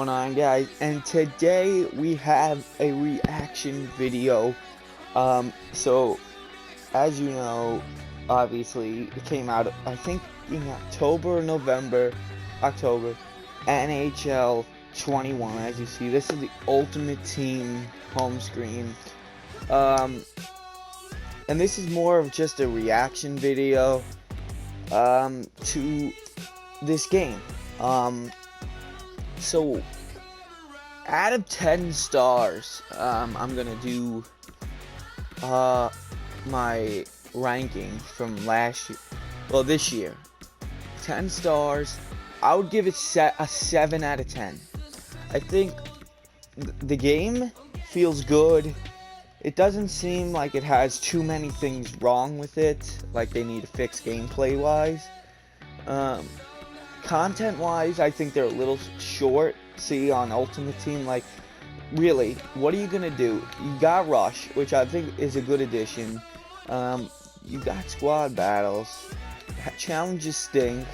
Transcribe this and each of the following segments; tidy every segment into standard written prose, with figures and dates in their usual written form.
going on, guys? And today we have a reaction video. So as you know, obviously it came out I think in October or October, NHL 21. As you see, this is the Ultimate Team home screen. And this is more of just a reaction video to this game. So out of 10 stars, I'm gonna do my ranking from last year, well, this year. 10 stars, I would give it a 7 out of 10. I think the game feels good. It doesn't seem like it has too many things wrong with it, like they need to fix gameplay wise. Content wise, I think they're a little short. See, on Ultimate Team, like, really, what are you gonna do? You got Rush, which I think is a good addition. You got squad battles. Challenges stink,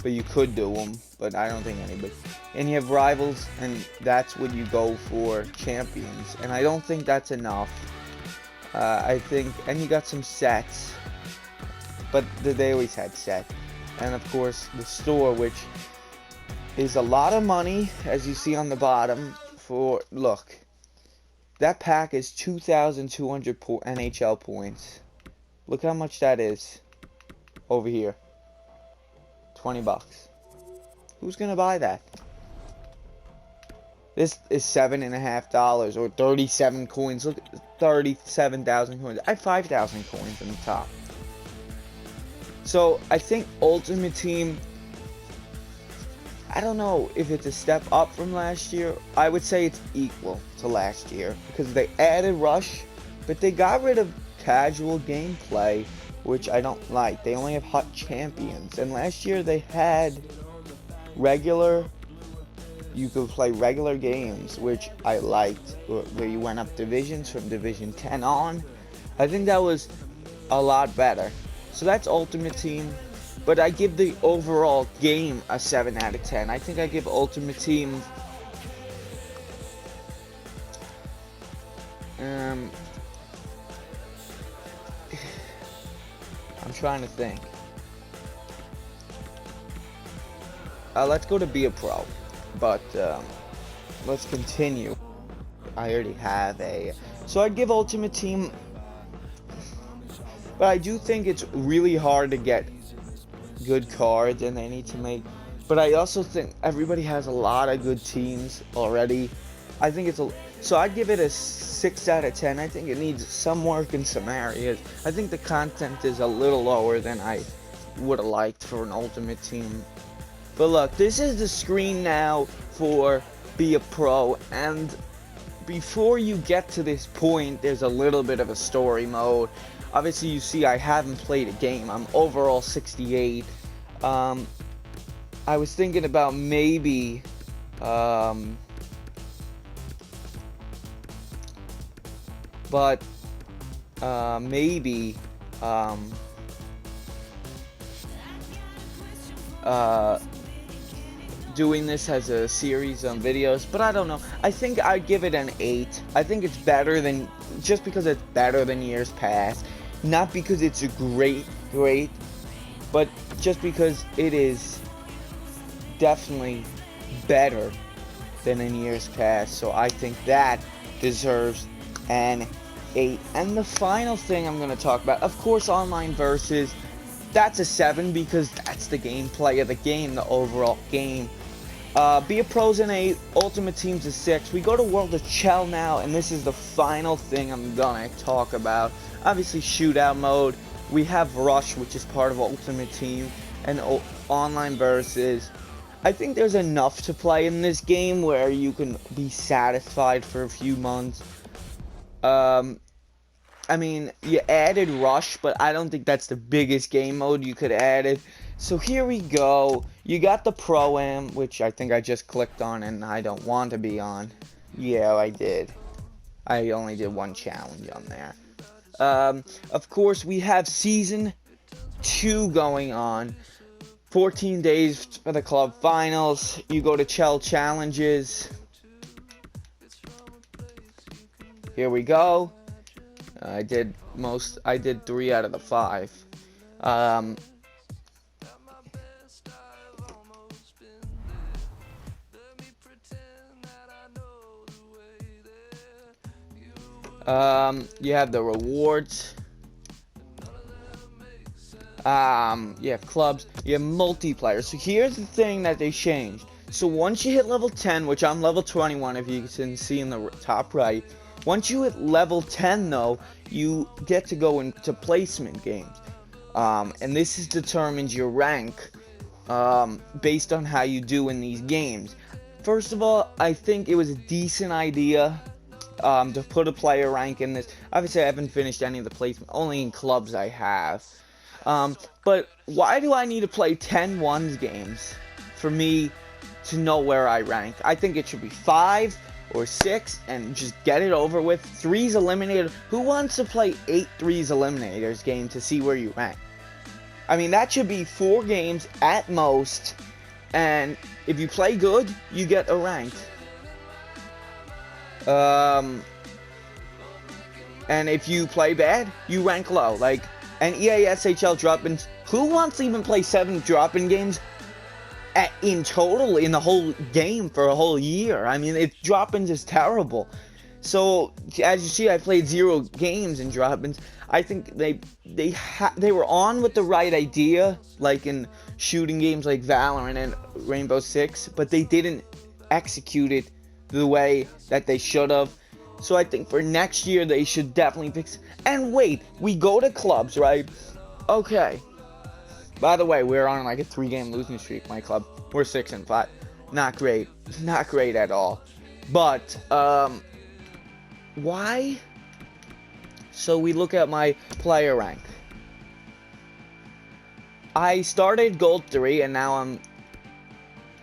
but you could do them, but I don't think anybody. And you have rivals, and that's what you go for, champions. And I don't think that's enough. I think, and you got some sets, but they always had sets. And of course, the store, which is a lot of money, as you see on the bottom. Look, that pack is 2,200 NHL points. Look how much that is over here. 20 bucks. Who's gonna buy that? This is $7.50 or 37 coins. Look, 37,000 coins. I have 5,000 coins in the top. So I think Ultimate Team, I don't know if it's a step up from last year. I would say it's equal to last year because they added Rush, but they got rid of casual gameplay, which I don't like. They only have hot champions, and last year they had regular. You could play regular games, which I liked, where you went up divisions from Division 10 on. I think that was a lot better. So that's Ultimate Team, but I give the overall game a 7 out of 10. I think I give Ultimate Team I'm trying to think. Let's go to Be a Pro, but let's continue. I already have so I'd give Ultimate Team. But I do think it's really hard to get good cards, and they need to make. But I also think everybody has a lot of good teams already. I think it's so I'd give it a 6 out of 10. I think it needs some work in some areas. I think the content is a little lower than I would have liked for an Ultimate Team. But look, this is the screen now for Be a Pro, and before you get to this point, there's a little bit of a story mode. Obviously, you see I haven't played a game. I'm overall 68. I was thinking about maybe doing this as a series on videos, but I don't know. I think I'd give it an 8. I think it's better than, just because it's better than years past. Not because it's a great, but just because it is definitely better than in years past. So I think that deserves an 8. And the final thing I'm going to talk about, of course, online versus, that's a 7 because that's the gameplay of the game, the overall game. Be a Pro's an 8, Ultimate Team's a 6. We go to World of Chell now, and this is the final thing I'm gonna talk about. Obviously, shootout mode. We have Rush, which is part of Ultimate Team, and online versus. I think there's enough to play in this game where you can be satisfied for a few months. I mean, you added Rush, but I don't think that's the biggest game mode you could add it. So here we go. You got the Pro-Am, which I think I just clicked on and I don't want to be on. Yeah, I did. I only did one challenge on there. Of course, we have Season 2 going on. 14 days for the club finals. You go to Chell Challenges. Here we go. I did 3 out of the 5. You have the rewards. You have clubs. You have multiplayer. So here's the thing that they changed. So once you hit level 10, which I'm level 21, if you can see in the top right. Once you hit level 10, though, you get to go into placement games. And this determines your rank based on how you do in these games. First of all, I think it was a decent idea to put a player rank in this. Obviously, I haven't finished any of the placement, only in clubs I have. But why do I need to play 10 ones games for me to know where I rank? I think it should be 5 or 6 and just get it over with. 3's eliminated. Who wants to play 8 3's eliminators game to see where you rank? I mean, that should be 4 games at most, and if you play good, you get a rank. And if you play bad, you rank low. Like, and EASHL drop-ins, who wants to even play 7 drop-in games in total in the whole game for a whole year? I mean, drop-ins is terrible. So, as you see, I played 0 games in drop-ins. I think they were on with the right idea, like in shooting games like Valorant and Rainbow Six, but they didn't execute it the way that they should have. So I think for next year they should definitely fix. And wait, we go to clubs, right? Okay. By the way, we're on like a 3-game losing streak, my club. We're 6-5. Not great. Not great at all. But why? So we look at my player rank. I started gold 3 and now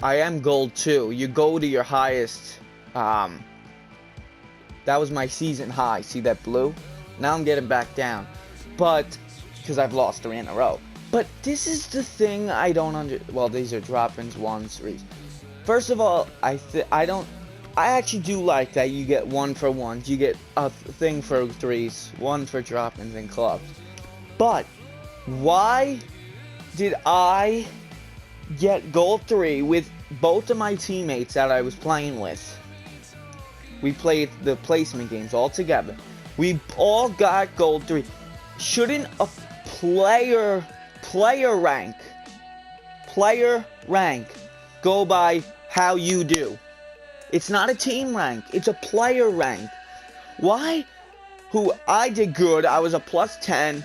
I am gold 2. You go to your highest. That was my season high. See that blue? Now I'm getting back down. But, because I've lost 3 in a row. But this is the thing I don't well, these are drop-ins, 1s, 3s. First of all, I actually do like that you get 1 for 1s. You get a thing for 3s, 1 for drop-ins and clubs. But, why did I get gold 3 with both of my teammates that I was playing with? We played the placement games all together. We all got gold 3. Shouldn't a player rank go by how you do? It's not a team rank. It's a player rank. Why? I did good. I was a plus 10.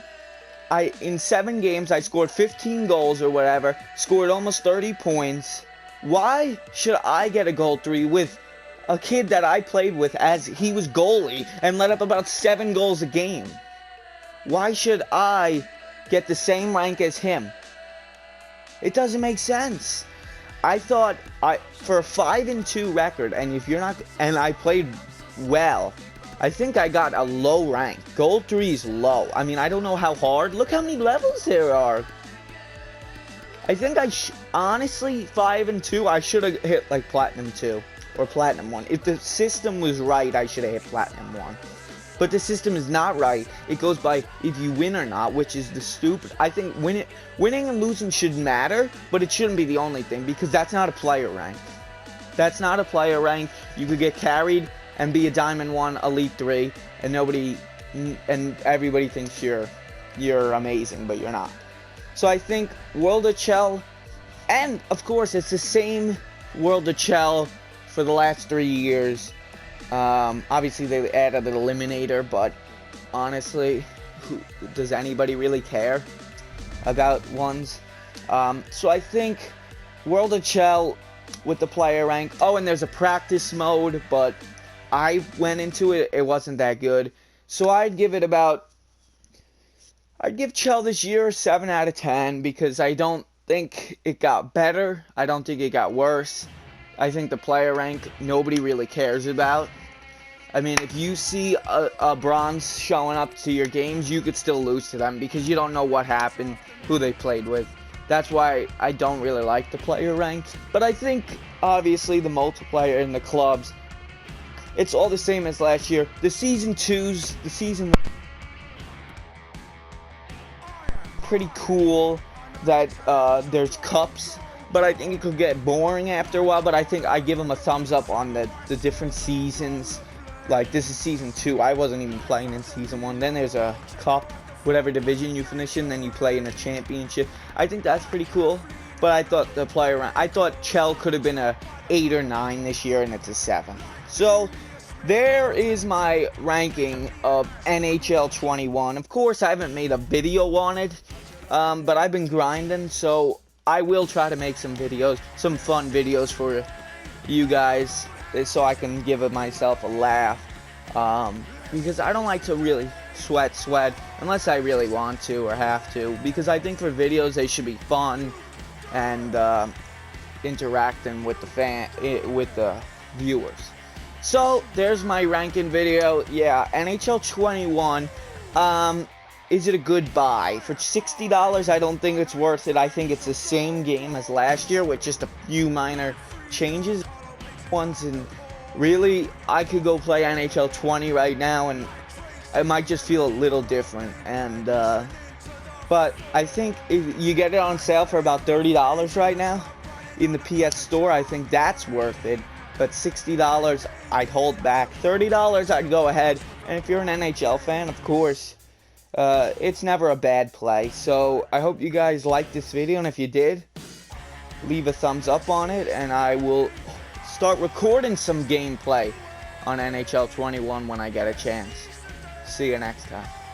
In 7 games, I scored 15 goals or whatever. Scored almost 30 points. Why should I get a gold 3 with a kid that I played with as he was goalie and let up about 7 goals a game? Why should I get the same rank as him? It doesn't make sense. I thought for a 5-2 record, and I played well, I think I got a low rank. Gold 3 is low. I mean, I don't know how hard. Look how many levels there are. I think honestly, 5-2, I should have hit like Platinum 2 or Platinum 1. If the system was right, I should have hit Platinum 1. But the system is not right. It goes by if you win or not, which is the stupid. I think winning and losing should matter, but it shouldn't be the only thing, because that's not a player rank. That's not a player rank. You could get carried and be a Diamond 1, Elite 3, and everybody thinks you're amazing, but you're not. So I think World of Chell, and of course it's the same World of Chell for the last 3 years. Obviously they added an eliminator, but honestly, does anybody really care about ones? So I think World of Chell with the player rank. Oh, and there's a practice mode, but I went into it, it wasn't that good. So I'd give Chell this year a 7 out of 10, because I don't think it got better. I don't think it got worse. I think the player rank, nobody really cares about. I mean, if you see a bronze showing up to your games, you could still lose to them, because you don't know what happened, who they played with. That's why I don't really like the player ranks. But I think, obviously, the multiplayer in the clubs, it's all the same as last year. The season 2s, the season 1, pretty cool that there's cups. But I think it could get boring after a while. But I think I give them a thumbs up on the different seasons. Like, this is season 2. I wasn't even playing in season 1. Then there's a cup, whatever division you finish in, then you play in a championship. I think that's pretty cool. But I thought the player rank, I thought Chell could have been a 8 or 9 this year, and it's a 7. So there is my ranking of NHL 21. Of course, I haven't made a video on it, but I've been grinding, so I will try to make some videos, some fun videos for you guys, so I can give myself a laugh, because I don't like to really sweat unless I really want to or have to, because I think for videos they should be fun and interacting with the viewers. So there's my ranking video. Yeah, NHL 21. Is it a good buy? For $60, I don't think it's worth it. I think it's the same game as last year with just a few minor changes. And really, I could go play NHL 20 right now and it might just feel a little different. And but I think if you get it on sale for about $30 right now in the PS Store, I think that's worth it. But $60, I'd hold back. $30, I'd go ahead. And if you're an NHL fan, of course, it's never a bad play. So I hope you guys liked this video, and if you did, leave a thumbs up on it, and I will start recording some gameplay on NHL 21 when I get a chance. See you next time.